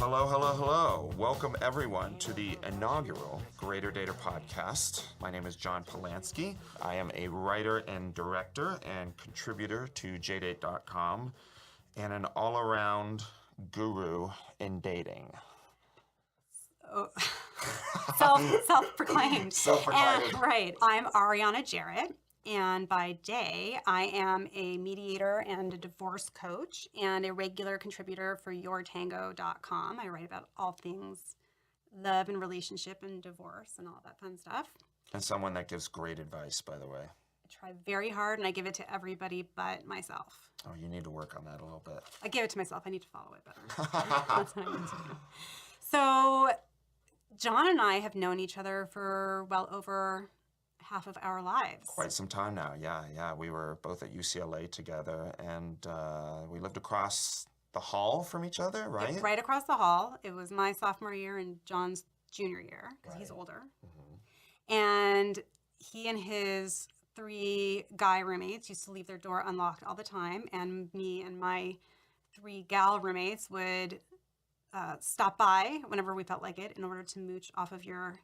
Hello, hello, hello. Welcome, everyone, to the inaugural Greater Dater podcast. My name is John Polansky. I am a writer and director and contributor to Jeret.com and an all-around guru in dating. Oh. Self-proclaimed. Self-proclaimed. Right. I'm Arianna Jeret, and by day, I am a mediator and a divorce coach and a regular contributor for YourTango.com. I write about all things love and relationship and divorce and all that fun stuff. And someone that gives great advice, by the way. I try very hard, and I give it to everybody but myself. Oh, you need to work on that a little bit. I give it to myself. I need to follow it better. That's what I need to do. So John and I have known each other for well over half of our lives. Quite some time now, yeah. We were both at UCLA together, and we lived across the hall from each other, right? Yeah, right across the hall. It was my sophomore year and John's junior year, because he's older. Mm-hmm. And he and his 3 guy roommates used to leave their door unlocked all the time, and me and my 3 gal roommates would stop by whenever we felt like it in order to mooch off of your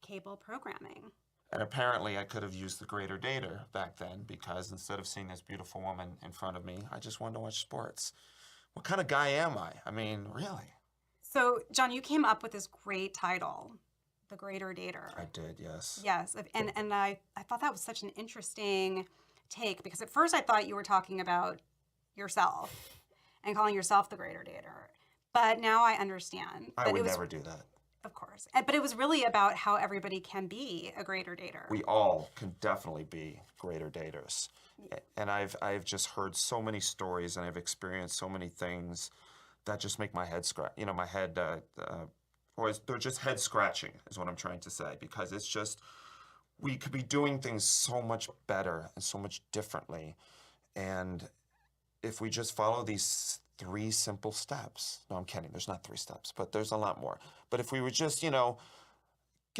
cable programming. And apparently I could have used the Greater Dater back then, because instead of seeing this beautiful woman in front of me, I just wanted to watch sports. What kind of guy am I? I mean, really? So, John, you came up with this great title, The Greater Dater. I did, yes. Yes, and I thought that was such an interesting take, because at first I thought you were talking about yourself and calling yourself the Greater Dater. But now I understand. I would never do that. Of course. But it was really about how everybody can be a greater dater. We all can definitely be greater daters. Yeah. And I've just heard so many stories, and I've experienced so many things that just make my head scratch. You know, my head, they're just head scratching is what I'm trying to say, because it's just, we could be doing things so much better and so much differently. And if we just follow these 3 simple steps. No, I'm kidding. There's not 3 steps, but there's a lot more. But if we would just, get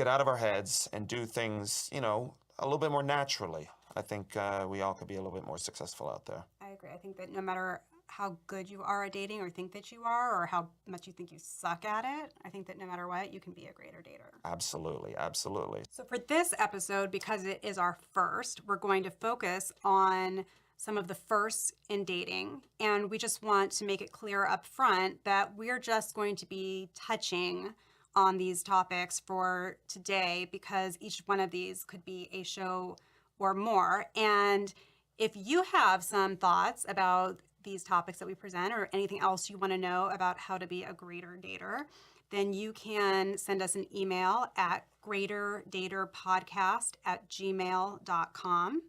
out of our heads and do things, a little bit more naturally, I think we all could be a little bit more successful out there. I agree. I think that no matter how good you are at dating or think that you are, or how much you think you suck at it, I think that no matter what, you can be a greater dater. Absolutely, absolutely. So for this episode, because it is our first, we're going to focus on some of the firsts in dating. And we just want to make it clear up front that we're just going to be touching on these topics for today, because each one of these could be a show or more. And if you have some thoughts about these topics that we present, or anything else you want to know about how to be a greater dater, then you can send us an email at greaterdaterpodcast@gmail.com.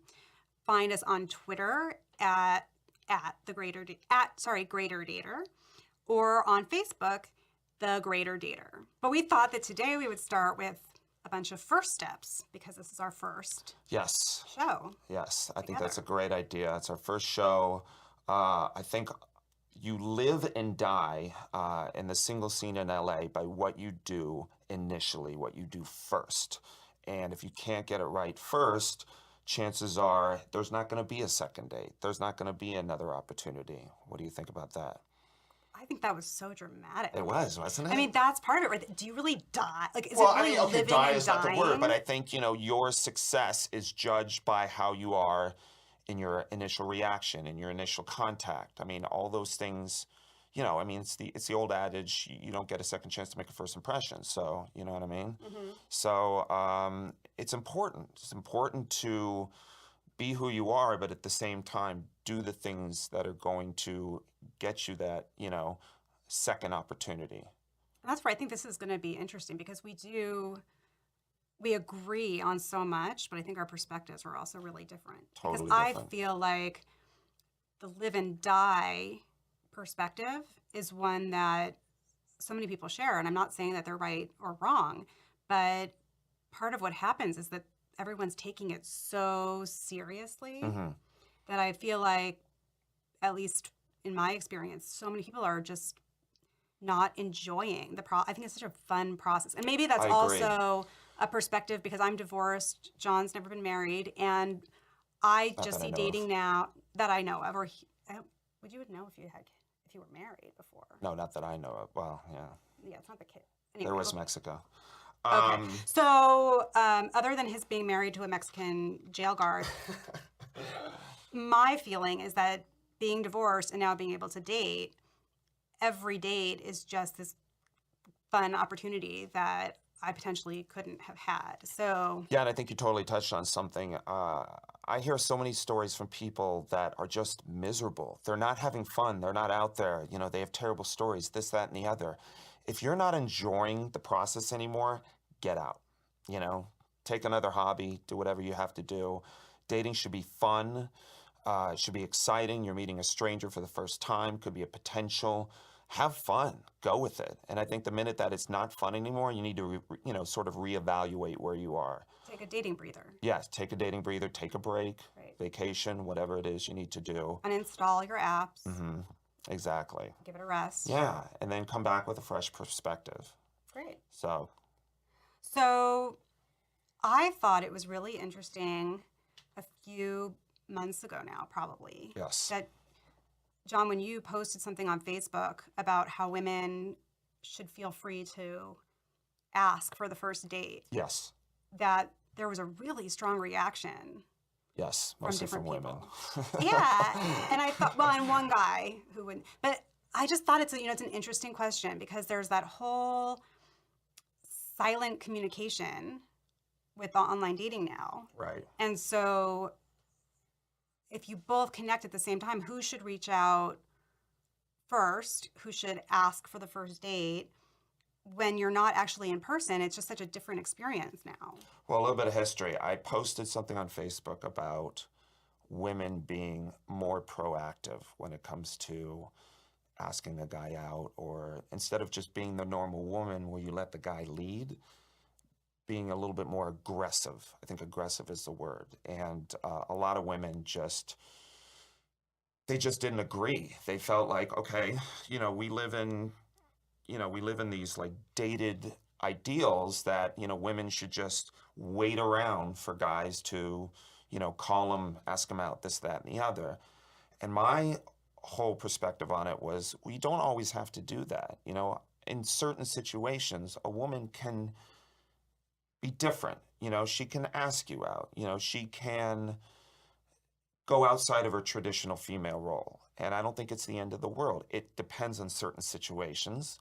Find us on Twitter at Greater Dater, or on Facebook, The Greater Dater. But we thought that today we would start with a bunch of first steps, because this is our first show. Yes, I think that's a great idea. It's our first show. I think you live and die in the single scene in LA by what you do initially, what you do first. And if you can't get it right first, chances are there's not going to be a second date. There's not going to be another opportunity. What do you think about that? I think that was so dramatic. It was, wasn't it? I mean, that's part of it, right? Do you really die? Like, is it really living die and is dying? not the word, but I think, your success is judged by how you are in your initial reaction, in your initial contact. I mean, all those things, it's the old adage, you don't get a second chance to make a first impression. So, you know what I mean? Mm-hmm. So it's important. It's important to be who you are, but at the same time, do the things that are going to get you that, second opportunity. And that's where I think this is going to be interesting, because we agree on so much, but I think our perspectives are also really different. Totally because different. I feel like the live and die perspective is one that so many people share, and I'm not saying that they're right or wrong, but part of what happens is that everyone's taking it so seriously that I feel like, at least in my experience, so many people are just not enjoying the I think it's such a fun process. And maybe that's also a perspective because I'm divorced, John's never been married, and I just see dating now that I know of, or would you know if if you were married before. No, not that I know of. Well, yeah. Yeah, it's not the case. There was Mexico. Okay. So, other than his being married to a Mexican jail guard, my feeling is that being divorced and now being able to date, every date is just this fun opportunity that I potentially couldn't have had. So, Yeah, and I think you totally touched on something. I hear so many stories from people that are just miserable. They're not having fun. They're not out there. You know, they have terrible stories, this, that, and the other. If you're not enjoying the process anymore, get out. You know, take another hobby, do whatever you have to do. Dating should be fun. It should be exciting. You're meeting a stranger for the first time, could be a potential. Have fun, go with it. And I think the minute that it's not fun anymore, you need to, sort of reevaluate where you are. take a dating breather. Yes, take a dating breather, take a break, Right. vacation, whatever it is you need to do. Uninstall your apps. Exactly. Give it a rest. Yeah, and then come back with a fresh perspective. Great. So, So, I thought it was really interesting a few months ago now, probably. yes. That, John, when you posted something on Facebook about how women should feel free to ask for the first date, Yes. that there was a really strong reaction. Yes. Mostly from different women. Yeah. And I thought, well, and one guy who wouldn't, but I just thought it's it's an interesting question because there's that whole silent communication with the online dating now. Right. And so if you both connect at the same time, who should reach out first? Who should ask for the first date? When you're not actually in person, it's just such a different experience now. Well, a little bit of history. I posted something on Facebook about women being more proactive when it comes to asking a guy out, or instead of just being the normal woman where you let the guy lead, being a little bit more aggressive. I think aggressive is the word. And a lot of women they just didn't agree. They felt like, okay, we live in these like dated ideals that, women should just wait around for guys to, call them, ask them out, this, that, and the other. And my whole perspective on it was, we don't always have to do that. In certain situations, a woman can be different. She can ask you out. She can go outside of her traditional female role. And I don't think it's the end of the world. It depends on certain situations.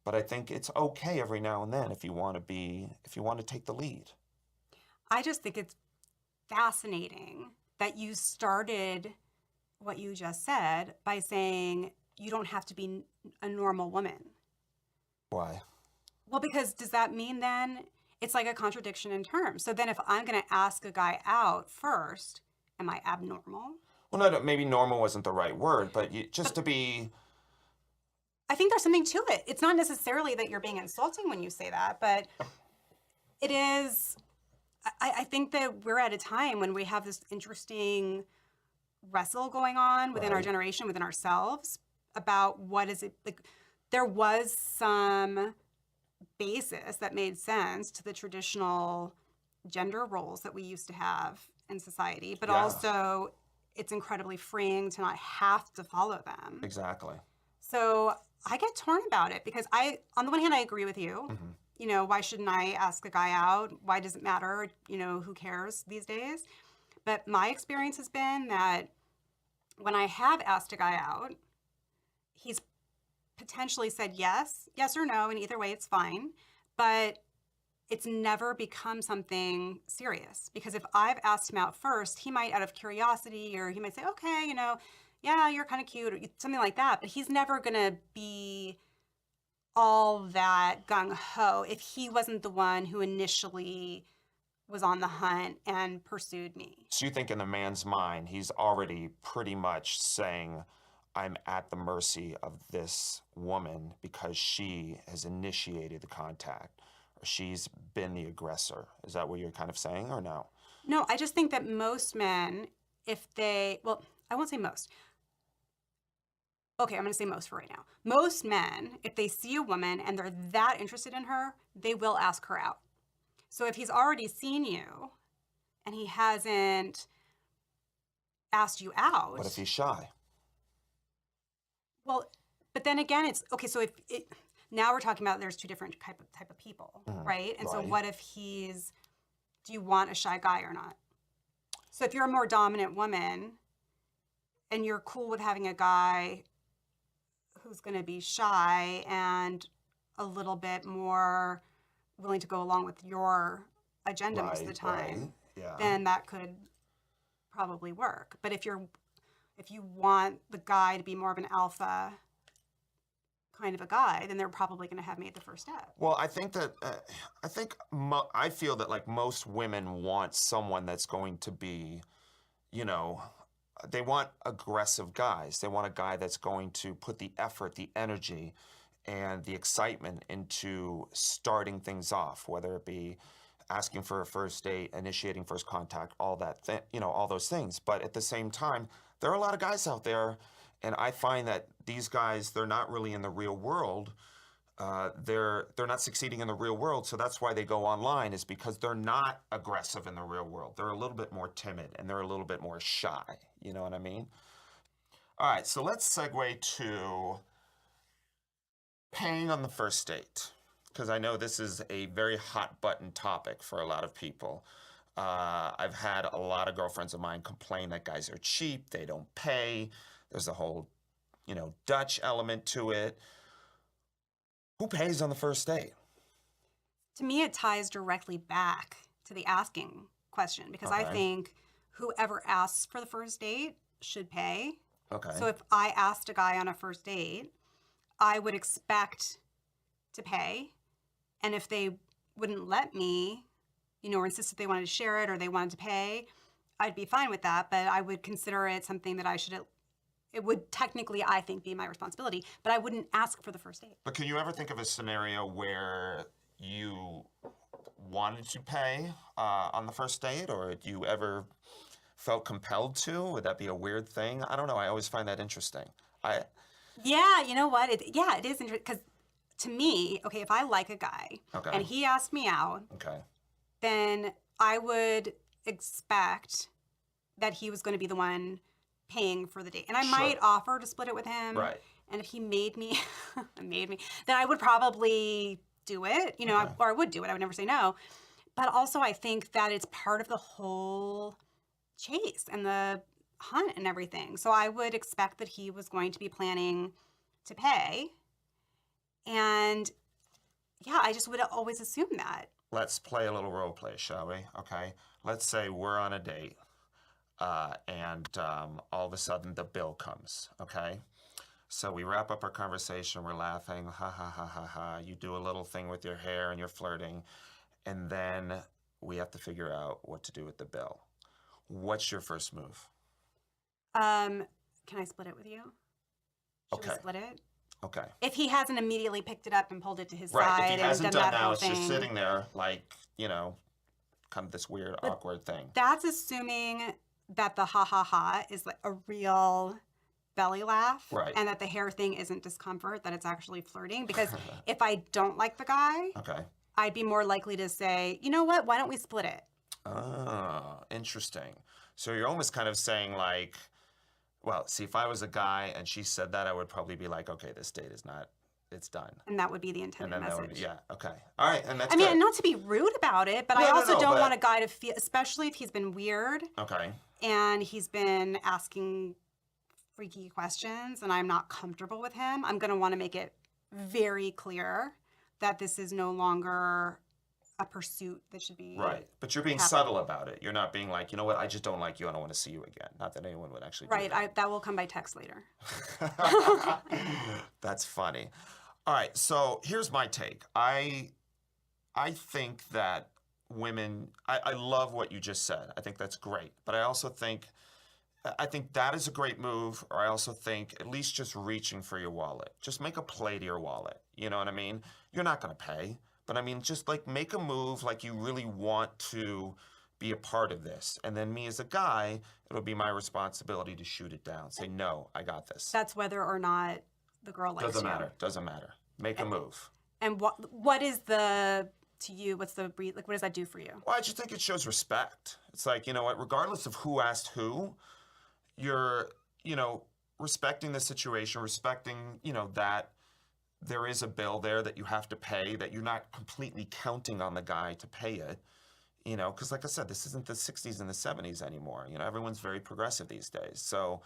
But I think it's okay every now and then if you want to take the lead. I just think it's fascinating that you started what you just said by saying you don't have to be a normal woman. Why? Well, because does that mean then it's like a contradiction in terms? So then if I'm going to ask a guy out first, am I abnormal? Well, no, maybe normal wasn't the right word, but to be... I think there's something to it. It's not necessarily that you're being insulting when you say that, but it is. I think that we're at a time when we have this interesting wrestle going on within our Right. generation, within ourselves, about what is it like. There was some basis that made sense to the traditional gender roles that we used to have in society, but Yeah. also it's incredibly freeing to not have to follow them. Exactly. So I get torn about it because on the one hand, I agree with you. Mm-hmm. Why shouldn't I ask a guy out? Why does it matter? Who cares these days? But my experience has been that when I have asked a guy out, he's potentially said yes or no, and either way it's fine. But it's never become something serious because if I've asked him out first, he might out of curiosity, or he might say, okay, yeah, you're kind of cute, or something like that. But he's never going to be all that gung-ho if he wasn't the one who initially was on the hunt and pursued me. So you think in the man's mind, he's already pretty much saying, I'm at the mercy of this woman because she has initiated the contact, or she's been the aggressor. Is that what you're kind of saying, or no? No, I just think that most men, I won't say most. Okay, I'm going to say most for right now. Most men, if they see a woman and they're that interested in her, they will ask her out. So if he's already seen you and he hasn't asked you out. What if he's shy? Well, then again, it's okay. So now we're talking about there's two different type of people, right? And so Right. what if do you want a shy guy or not? So if you're a more dominant woman and you're cool with having a guy who's going to be shy and a little bit more willing to go along with your agenda most of the time, Right. Yeah. then that could probably work. But if you want the guy to be more of an alpha kind of a guy, then they're probably going to have made the first step. Well, I think that I feel that like most women want someone that's going to be, you know, they want aggressive guys. They want a guy that's going to put the effort, the energy, and the excitement into starting things off, whether it be asking for a first date, initiating first contact, all that, all those things. But at the same time, there are a lot of guys out there, and I find that these guys, they're not really in the real world. They're not succeeding in the real world, so that's why they go online, is because they're not aggressive in the real world. They're a little bit more timid, and they're a little bit more shy. You know what I mean? All right, so let's segue to paying on the first date, because I know this is a very hot button topic for a lot of people. I've had a lot of girlfriends of mine complain that guys are cheap, they don't pay. There's a whole, Dutch element to it. Who pays on the first date? To me, it ties directly back to the asking question, because I Okay. think whoever asks for the first date should pay. Okay. So if I asked a guy on a first date, I would expect to pay. And if they wouldn't let me, or insisted they wanted to share it or they wanted to pay, I'd be fine with that. But I would consider it something that it would technically, I think, be my responsibility. But I wouldn't ask for the first date. But can you ever think of a scenario where you wanted to pay on the first date, or you ever felt compelled to? Would that be a weird thing? I don't know. I always find that interesting. Yeah, you know what? It is interesting because to me, okay, if I like a guy Okay. and he asked me out, Okay. then I would expect that he was going to be the one paying for the date. And I Sure. might offer to split it with him. Right. And if he made me, then I would probably do it, Okay. or I would do it. I would never say no. But also I think that it's part of the whole chase and the hunt and everything. So I would expect that he was going to be planning to pay. And yeah, I just would always assume that. Let's play a little role play, shall we? Okay. Let's say we're on a date, and all of a sudden the bill comes. Okay. So we wrap up our conversation. We're laughing. Ha ha ha ha ha. You do a little thing with your hair and you're flirting, and then we have to figure out what to do with the bill. What's your first move? Can I split it with you? Should we Okay. split it? Okay. If he hasn't immediately picked it up and pulled it to his Right. side If he and hasn't done done that now, whole it's thing, just sitting there like, kind of this weird, awkward thing. that's assuming that the ha ha ha is like a real belly laugh, Right. and that the hair thing isn't discomfort, that it's actually flirting. Because if I don't like the guy, Okay. I'd be more likely to say, you know what, why don't we split it? Oh, interesting. So you're almost kind of saying like, well, see, if I was a guy and she said that, I would probably be like, okay, this date is not, it's done. And that would be the And intended then that message. would, yeah, okay. All right, and that's I mean, good. and not to be rude about it, but I No, also don't but- want a guy to feel, especially if he's been weird Okay. and he's been asking freaky questions and I'm not comfortable with him, I'm going to want to make it very clear that this is no longer a pursuit that should be Right. But you're being happen. subtle about it. You're not being like, you know what, I just don't like you. I don't want to see you again. Not that anyone would actually do right. That will come by text later. that. That's funny. All right, so here's my take. I think that women, I love what you just said. I think that's great. But I also think that is a great move, or I also think at least just reaching for your wallet. Just make a play to your wallet. You know what I mean? You're not going to pay, but I mean, just like make a move like you really want to be a part of this. And then me as a guy, it'll be my responsibility to shoot it down. Say, no, I got this. That's whether or not the girl likes Doesn't you. matter. Doesn't matter. Make a move. And what is to you, what's the breed, like, what does that do for you? Well, I just think it shows respect. It's like, you know what, regardless of who asked who, you're, respecting the situation, respecting, that there is a bill there that you have to pay, that you're not completely counting on the guy to pay it, because like I said, this isn't the 60s and the 70s anymore. Everyone's very progressive these days. So,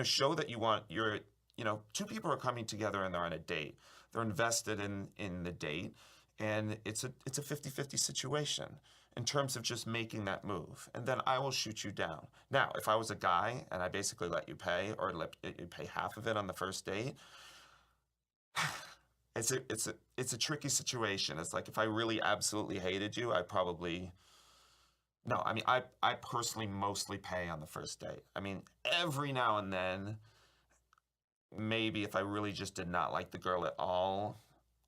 show that you want two people are coming together and they're on a date. They're invested in the date, and it's a 50-50 situation in terms of just making that move. And then I will shoot you down. Now, if I was a guy and I basically let you pay, or let you pay half of it on the first date, it's a tricky situation. It's like, if I really absolutely hated you, I'd probably... No, I mean, I personally mostly pay on the first date. I mean, every now and then, maybe if I really just did not like the girl at all,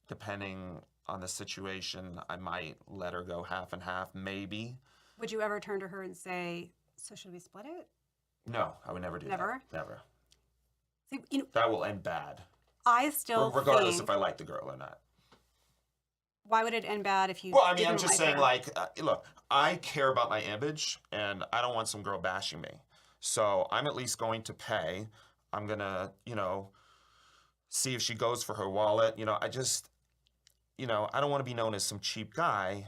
depending on the situation, I might let her go half and half, maybe. Would you ever turn to her and say, so should we split it? No, I would never do Never? that. Never. So, that will end bad. I still regardless think, if I like the girl or not. why would it end bad if you Well, I mean, didn't I'm just like saying, her? look, I care about my image, and I don't want some girl bashing me. So I'm at least going to pay. I'm going to, see if she goes for her wallet. I just, I don't want to be known as some cheap guy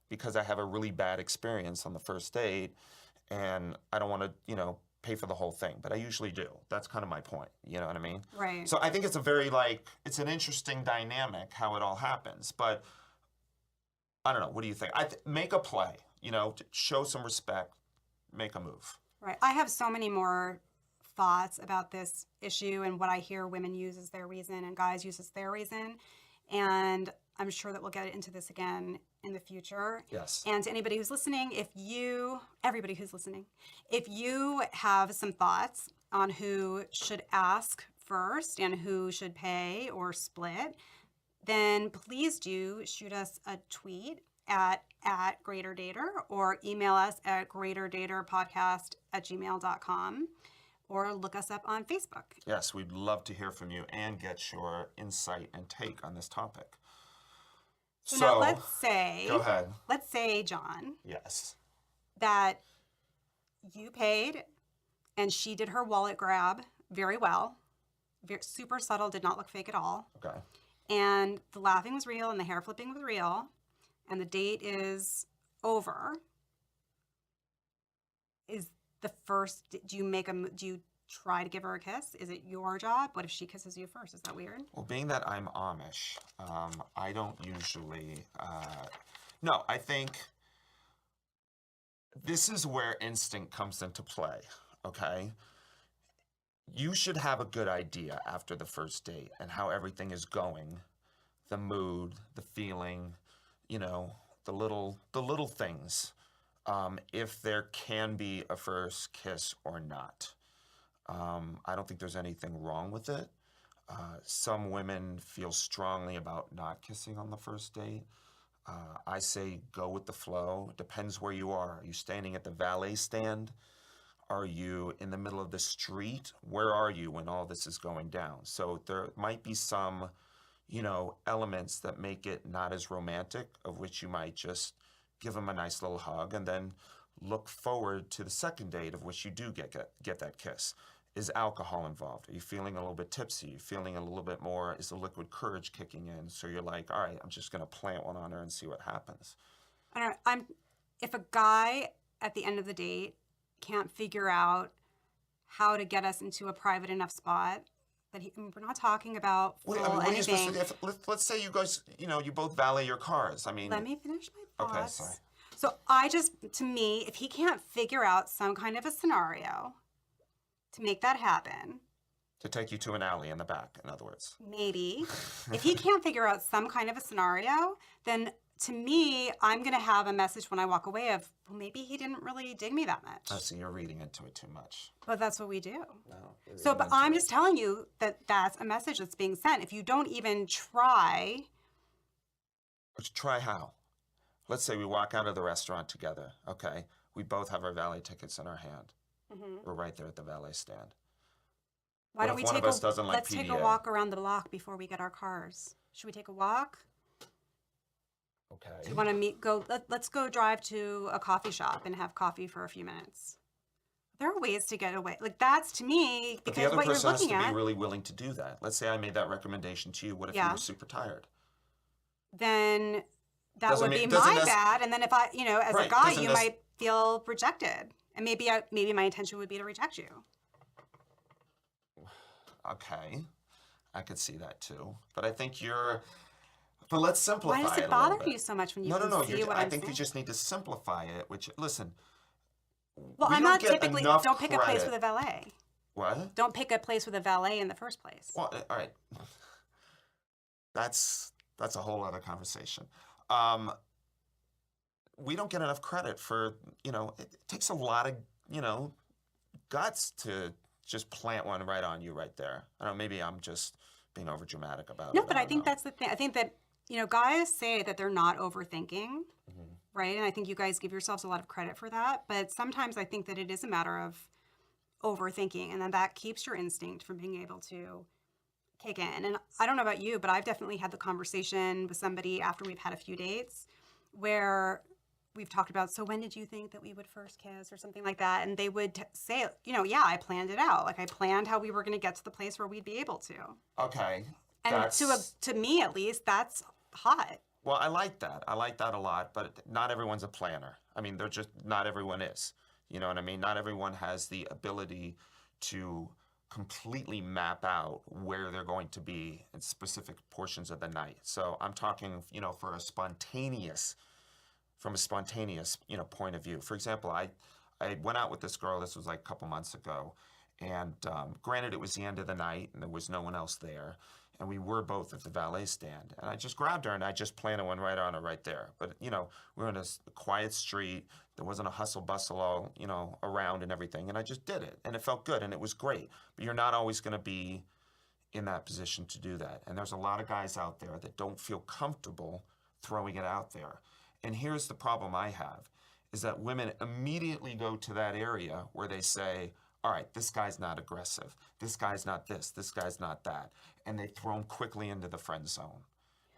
because I have a really bad experience on the first date, and I don't want to, pay for the whole thing. But I usually do. That's kind of my point. You know what I mean? Right. So I think it's it's an interesting dynamic how it all happens. But I don't know. What do you think? Make a play, show some respect, make a move. Right. I have so many more thoughts about this issue and what I hear women use as their reason and guys use as their reason. And I'm sure that we'll get into this again in the future. Yes. And to anybody who's listening, everybody who's listening, if you have some thoughts on who should ask first and who should pay or split, then please do shoot us a tweet at greaterdater or email us at greaterdaterpodcast@gmail.com or look us up on Facebook. Yes, we'd love to hear from you and get your insight and take on this topic. So now let's say, go ahead. Let's say, John, yes, that you paid and she did her wallet grab very well, super subtle, did not look fake at all. Okay. And the laughing was real and the hair flipping was real and the date is over. Is the first, do you try to give her a kiss? Is it your job? What if she kisses you first? Is that weird? Well, being that I'm Amish, I don't usually, no, I think this is where instinct comes into play, okay? You should have a good idea after the first date and how everything is going, the mood, the feeling, the little things, if there can be a first kiss or not. I don't think there's anything wrong with it. Some women feel strongly about not kissing on the first date. I say go with the flow. It depends where you are. Are you standing at the valet stand? Are you in the middle of the street? Where are you when all this is going down? So there might be some, elements that make it not as romantic, of which you might just give them a nice little hug and then look forward to the second date, of which you do get that kiss. Is alcohol involved? Are you feeling a little bit tipsy? Are you feeling a little bit more, is the liquid courage kicking in? So you're like, all right, I'm just going to plant one on her and see what happens. I don't know. If a guy at the end of the date can't figure out how to get us into a private enough spot that we're not talking about full anything. Let's say you guys, you both valet your cars. I mean, let me finish my thoughts. Okay, sorry. So to me, if he can't figure out some kind of a scenario to make that happen. To take you to an alley in the back, in other words. Maybe. If he can't figure out some kind of a scenario, then to me, I'm going to have a message when I walk away of, well, maybe he didn't really dig me that much. I see, you're reading into it too much. But that's what we do. No. But I'm just telling you that that's a message that's being sent. If you don't even try. But try how? Let's say we walk out of the restaurant together, okay? We both have our valet tickets in our hand. Mm-hmm. We're right there at the valet stand. Why don't we take let's take a walk around the block before we get our cars. Should we take a walk? Okay. Do you want to let's go drive to a coffee shop and have coffee for a few minutes. There are ways to get away. Like that's to me But the because other what you're person has looking to at. be really willing to do that. Let's say I made that recommendation to you. What if you Yeah. were super tired? Then that Doesn't would mean- be doesn't my nec- bad. And then if I, as a Right, guy, doesn't you nec- might feel rejected. And maybe my intention would be to reject you. Okay, I could see that too. But I think but let's simplify Why does it it a little bother bit. you so much when you No, can see you're, what I I'm think saying? you just need to simplify it, which, listen, Well, we I'm don't not get typically, enough don't pick a place credit. with a valet. What? Don't pick a place with a valet in the first place. Well, all right. That's a whole other conversation. We don't get enough credit for, it takes a lot of, guts to just plant one right on you right there. I don't know, maybe I'm just being over dramatic about it. No, but I don't think know. that's the thing. I think that, guys say that they're not overthinking, right? And I think you guys give yourselves a lot of credit for that. But sometimes I think that it is a matter of overthinking, and then that keeps your instinct from being able to kick in. And I don't know about you, but I've definitely had the conversation with somebody after we've had a few dates where we've talked about, so when did you think that we would first kiss or something like that? And they would say, yeah, I planned it out. Like I planned how we were going to get to the place where we'd be able to. Okay. And to me, at least, that's hot. Well, I like that. I like that a lot, but not everyone's a planner. I mean, not everyone is. You know what I mean? Not everyone has the ability to completely map out where they're going to be in specific portions of the night. So I'm talking, from a spontaneous, point of view. For example, I went out with this girl, this was like a couple months ago, and granted it was the end of the night and there was no one else there, and we were both at the valet stand, and I just grabbed her and I just planted one right on her right there. But, we were in a quiet street, there wasn't a hustle bustle all, around and everything, and I just did it, and it felt good, and it was great. But you're not always going to be in that position to do that. And there's a lot of guys out there that don't feel comfortable throwing it out there. And here's the problem I have, is that women immediately go to that area where they say, all right, this guy's not aggressive. This guy's not this guy's not that. And they throw them quickly into the friend zone.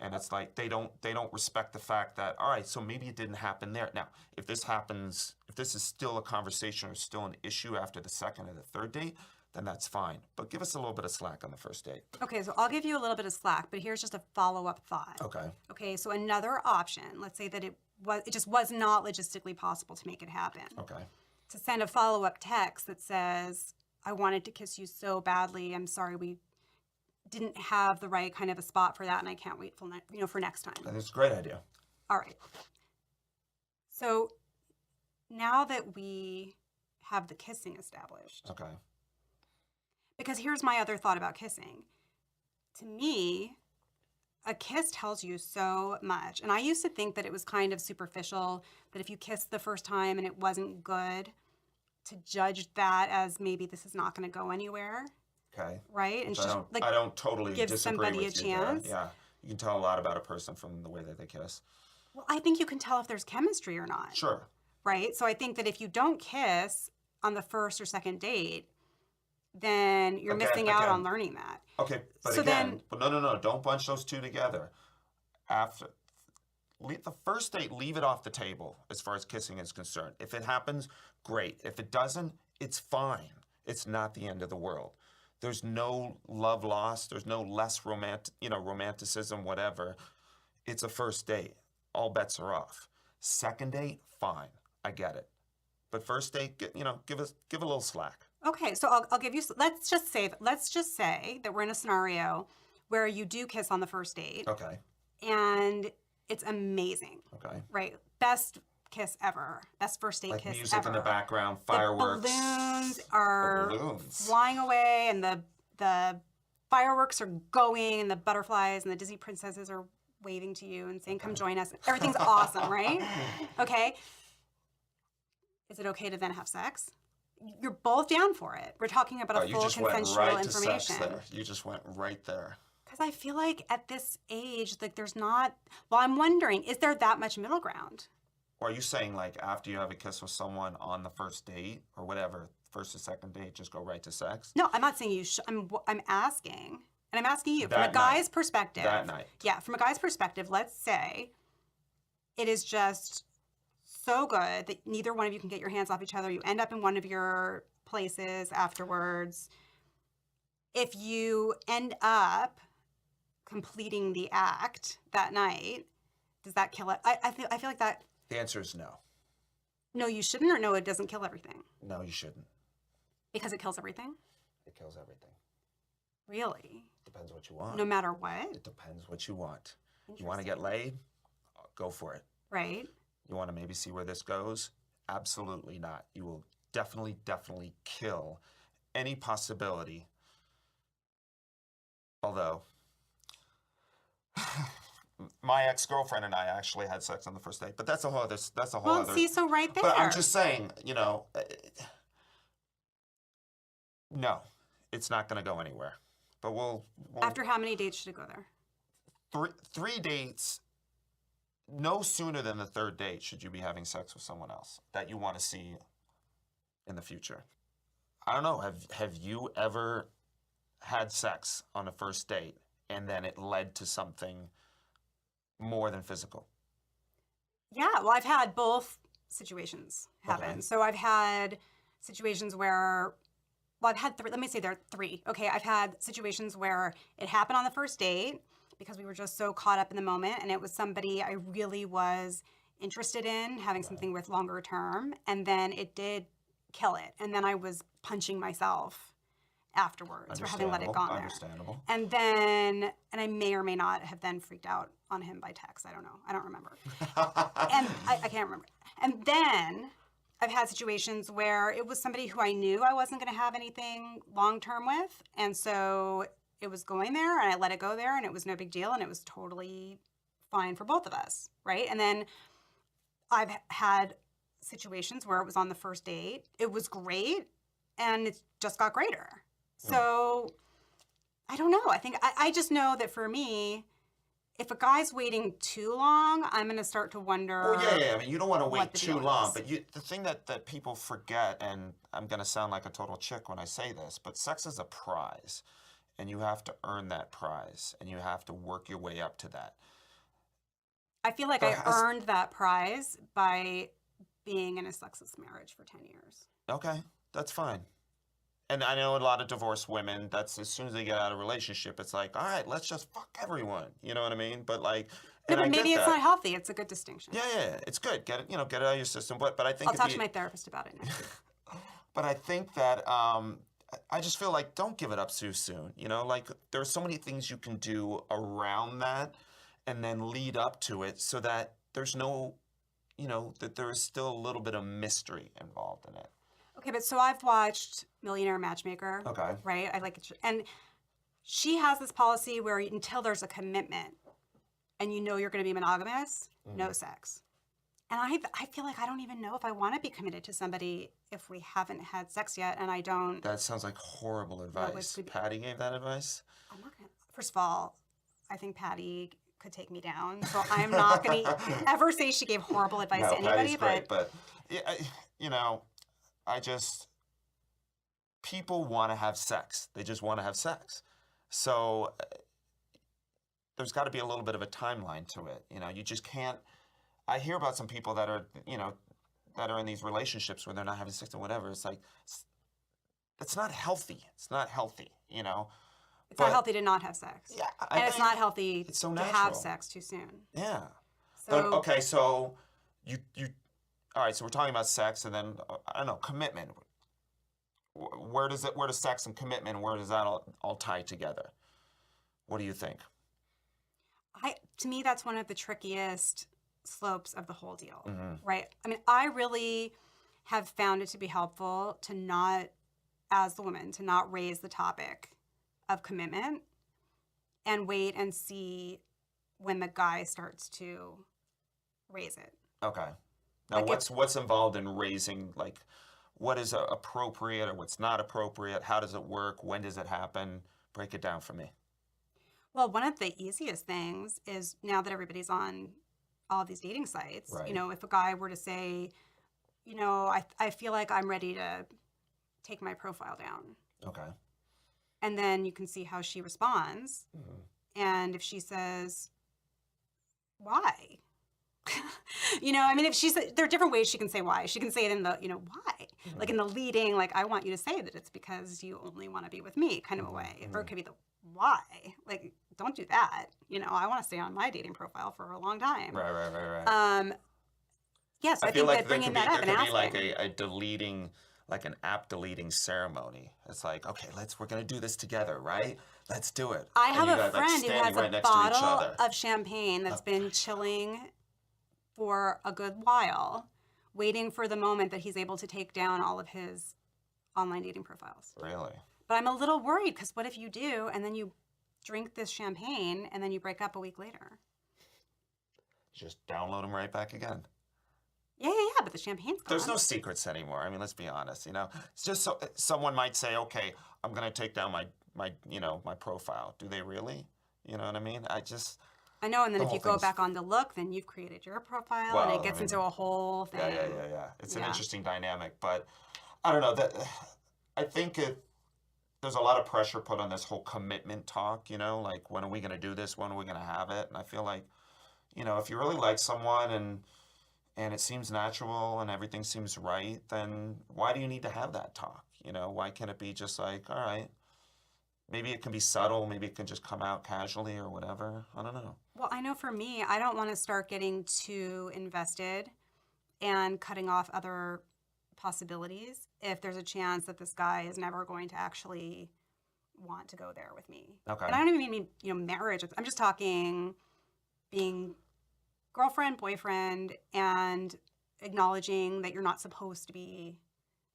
And it's like they don't respect the fact that, all right, so maybe it didn't happen there. Now, if this is still a conversation or still an issue after the second or the third date, then that's fine. But give us a little bit of slack on the first date. Okay, so I'll give you a little bit of slack, but here's just a follow-up thought. Okay. Okay, so another option, let's say that it just was not logistically possible to make it happen. Okay. To send a follow-up text that says, I wanted to kiss you so badly. I'm sorry we didn't have the right kind of a spot for that, and I can't wait for next time. That's a great idea. All right. So now that we have the kissing established, Okay. because here's my other thought about kissing. To me, a kiss tells you so much. And I used to think that it was kind of superficial, that if you kissed the first time and it wasn't good, to judge that as maybe this is not going to go anywhere. Okay. Right? And I don't totally give disagree somebody with a you there. chance. Yeah. You can tell a lot about a person from the way that they kiss. Well, I think you can tell if there's chemistry or not. Sure. Right? So I think that if you don't kiss on the first or second date, then you're missing out on learning that. Okay, but So again, no, don't bunch those two together. The first date, leave it off the table as far as kissing is concerned. If it happens, great. If it doesn't, it's fine. It's not the end of the world. There's no love lost. There's no less romanticism, whatever. It's a first date. All bets are off. Second date, fine. I get it. But first date, give a little slack. Okay, so I'll give you. Let's just say that we're in a scenario where you do kiss on the first date. Okay. And it's amazing. Okay. Right, best kiss ever, best first date Like kiss music ever. in the background, fireworks. The balloons are balloons. flying away, and the fireworks are going, and the butterflies and the Disney princesses are waving to you and saying, "Come join us." Everything's awesome, right? Okay. Is it okay to then have sex? You're both down for it. We're talking about a full consensual information. You just went right there. Because I feel like at this age, like there's not. Well, I'm wondering, is there that much middle ground? Or are you saying like after you have a kiss with someone on the first date or whatever, first or second date, just go right to sex? No, I'm not saying you should. I'm asking, and I'm asking you from That a guy's night. perspective. That night. Yeah, from a guy's perspective, let's say it is just so good that neither one of you can get your hands off each other. You end up in one of your places afterwards. If you end up completing the act that night, does that kill it? I feel like that. The answer is no. No, you shouldn't, or no, it doesn't kill everything. No, you shouldn't. Because it kills everything? It kills everything. Really? Depends what you want. No matter what? It depends what you want. You want to get laid? Go for it. Right. You want to maybe see where this goes? Absolutely not. You will definitely kill any possibility. Although, my ex-girlfriend and I actually had sex on the first date, but that's a whole other. Well, see, so right there. But I'm just saying, no, it's not going to go anywhere. But we'll After how many dates should it go there? Three dates. No sooner than the third date should you be having sex with someone else that you want to see in the future. I don't know. Have you ever had sex on a first date and then it led to something more than physical? Yeah, well, I've had both situations happen. Okay. So I've had situations where, well, I've had three, let me say there are three. Okay, I've had situations where it happened on the first date because we were just so caught up in the moment, and it was somebody I really was interested in having something with longer term, and then it did kill it. And then I was punching myself afterwards for having let it go there. Understandable. And I may or may not have then freaked out on him by text. I don't know. I don't remember. And I can't remember. And then I've had situations where it was somebody who I knew I wasn't going to have anything long term with. And so it was going there and I let it go there and it was no big deal and it was totally fine for both of us. Right. And then I've had situations where it was on the first date. It was great and it just got greater. So I don't know. I think I just know that for me, if a guy's waiting too long, I'm going to start to wonder. Oh, yeah. I mean, you don't want to wait too long. Is. But the thing that people forget, and I'm going to sound like a total chick when I say this, but sex is a prize. And you have to earn that prize. And you have to work your way up to that. I feel like I earned that prize by being in a sexless marriage for 10 years. Okay, that's fine. And I know a lot of divorced women, that's as soon as they get out of a relationship, it's like, all right, let's just fuck everyone. You know what I mean? But like, yeah, but maybe it's not healthy. It's a good distinction. Yeah, it's good. Get it, get it out of your system. But I think I'll talk to my therapist about it next week. But I think that I just feel like don't give it up too soon. Like there's so many things you can do around that, and then lead up to it, so that there's no, that there is still a little bit of mystery involved in it. Okay, but so I've watched Millionaire Matchmaker. Okay. Right? I like it. And she has this policy where until there's a commitment and you're going to be monogamous, no sex. And I feel like I don't even know if I want to be committed to somebody if we haven't had sex yet, and I don't. That sounds like horrible advice. Patty gave that advice? I'm not going to. First of all, I think Patty could take me down. So I'm not going to ever say she gave horrible advice to anybody. Patty's great, but people want to have sex. They just want to have sex. So there's got to be a little bit of a timeline to it. You just can't. I hear about some people that are, that are in these relationships where they're not having sex and whatever. It's like, it's not healthy. It's not healthy, It's not healthy to not have sex. Yeah. And it's not healthy so to have sex too soon. Yeah. So, but, okay, so you all right, so we're talking about sex and then, I don't know, commitment. Where does sex and commitment, where does that all tie together? What do you think? To me, that's one of the trickiest slopes of the whole deal, right? I mean, I really have found it to be helpful to not, as the woman, to not raise the topic of commitment and wait and see when the guy starts to raise it. Okay. Now, like what's involved in raising, like, what is appropriate or what's not appropriate? How does it work? When does it happen? Break it down for me. Well, one of the easiest things is now that everybody's on all of these dating sites, right. If a guy were to say, I feel like I'm ready to take my profile down. Okay. And then you can see how she responds. And if she says, why? I mean, if there are different ways she can say why. She can say it in the, why? Like in the leading, like, I want you to say that it's because you only want to be with me kind of a way. Or it could be the why. Like, don't do that. I want to stay on my dating profile for a long time. Right. Yes, I feel think like that bringing that up and there could be asking. like a deleting, like an app deleting ceremony. It's like, okay, we're gonna do this together, right? Let's do it. I And have you a guys like friend who standing has right a next to each bottle other. of champagne that's been chilling for a good while, waiting for the moment that he's able to take down all of his online dating profiles. Really? But I'm a little worried because what if you do and then you drink this champagne and then you break up a week later? Just download them right back again. Yeah, but the champagne's gone. There's no secrets anymore. I mean, let's be honest. It's just someone might say, okay, I'm gonna take down my profile. Do they really? You know what I mean? I know, and then the if you whole go thing's- back on to look, then you've created your profile, and Well, it gets I mean, into a whole thing. Yeah. It's an Yeah. interesting dynamic, but I don't know that. I think there's a lot of pressure put on this whole commitment talk. Like when are we gonna do this? When are we gonna have it? And I feel like, if you really like someone and it seems natural and everything seems right, then why do you need to have that talk? Why can't it be just like, all right, maybe it can be subtle, maybe it can just come out casually or whatever. I don't know. Well, I know for me, I don't want to start getting too invested and cutting off other possibilities if there's a chance that this guy is never going to actually want to go there with me. Okay. And I don't even mean, marriage. I'm just talking being girlfriend, boyfriend, and acknowledging that you're not supposed to be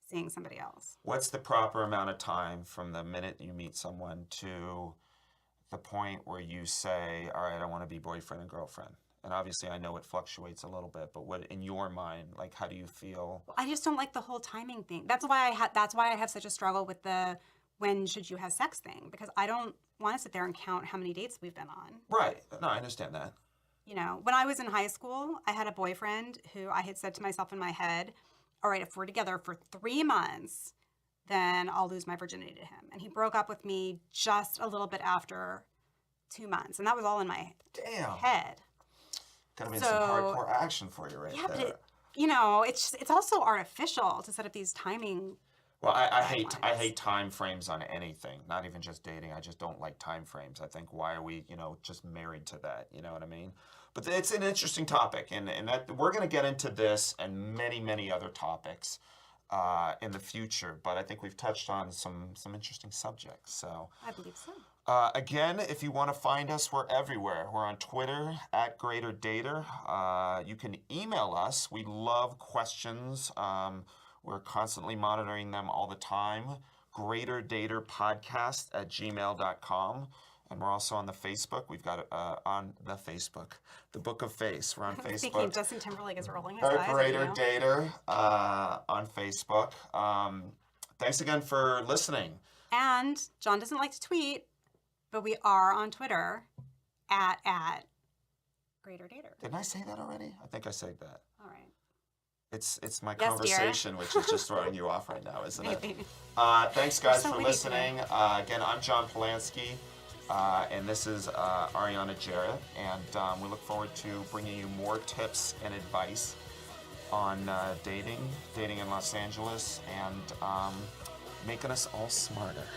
seeing somebody else. What's the proper amount of time from the minute you meet someone to the point where you say, all right, I want to be boyfriend and girlfriend? And obviously I know it fluctuates a little bit, but what in your mind, like, how do you feel? I just don't like the whole timing thing. That's why I have such a struggle with the when should you have sex thing, because I don't want to sit there and count how many dates we've been on. Right. No, I understand that. When I was in high school, I had a boyfriend who I had said to myself in my head, all right, if we're together for 3 months, then I'll lose my virginity to him. And he broke up with me just a little bit after 2 months. And that was all in my head. Could have been some hardcore action for you right there. But it's also artificial to set up these timing. Well, I hate time frames on anything, not even just dating. I just don't like time frames. I think, why are we, just married to that? You know what I mean? But it's an interesting topic, and that we're going to get into this and many, many other topics in the future. But I think we've touched on some interesting subjects. So I believe so. Again, if you want to find us, we're everywhere. We're on Twitter @GreaterDater. You can email us. We love questions. We're constantly monitoring them all the time. GreaterDaterPodcast@gmail.com. And we're also on the Facebook. We've got on the Facebook, the Book of Face. We're on Facebook. Speaking, Justin Timberlake is rolling his eyes. Greater Dater on Facebook. Thanks again for listening. And John doesn't like to tweet, but we are on Twitter at Greater Dater. Didn't I say that already? I think I said that. All right. It's my Yes, conversation, which is just throwing you off right now, isn't it? Maybe. Thanks, guys, so for witty listening. Again, I'm John Polansky, and this is Arianna Jeret, and we look forward to bringing you more tips and advice on dating in Los Angeles, and making us all smarter.